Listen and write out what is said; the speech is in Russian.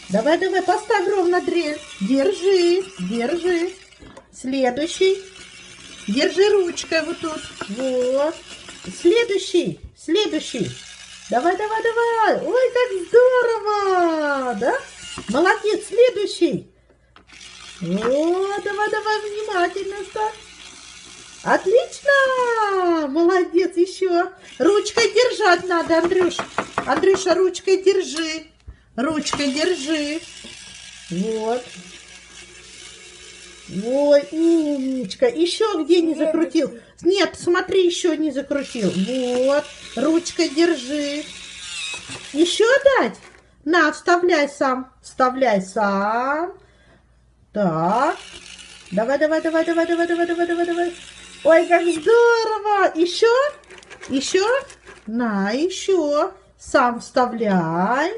Давай, давай, поставь ровно дрель. Держи, держи. Следующий. Держи ручкой вот тут. Вот. Следующий, следующий. Давай, давай, давай. Ой, как здорово, да? Молодец, следующий. О, давай, давай, внимательно ставь. Отлично! Молодец, еще. Ручкой держать надо, Андрюш. Андрюша, ручкой держи. Ручкой держи. Вот. Ой, умничка. Еще где не закрутил? Нет, смотри, еще не закрутил. Вот. Ручкой держи. Еще дать? На, вставляй сам. Вставляй сам. Так. Давай, давай, давай, давай, давай, давай, давай, давай, давай. Ой, как здорово! Еще? Еще? На, еще. Сам вставляй.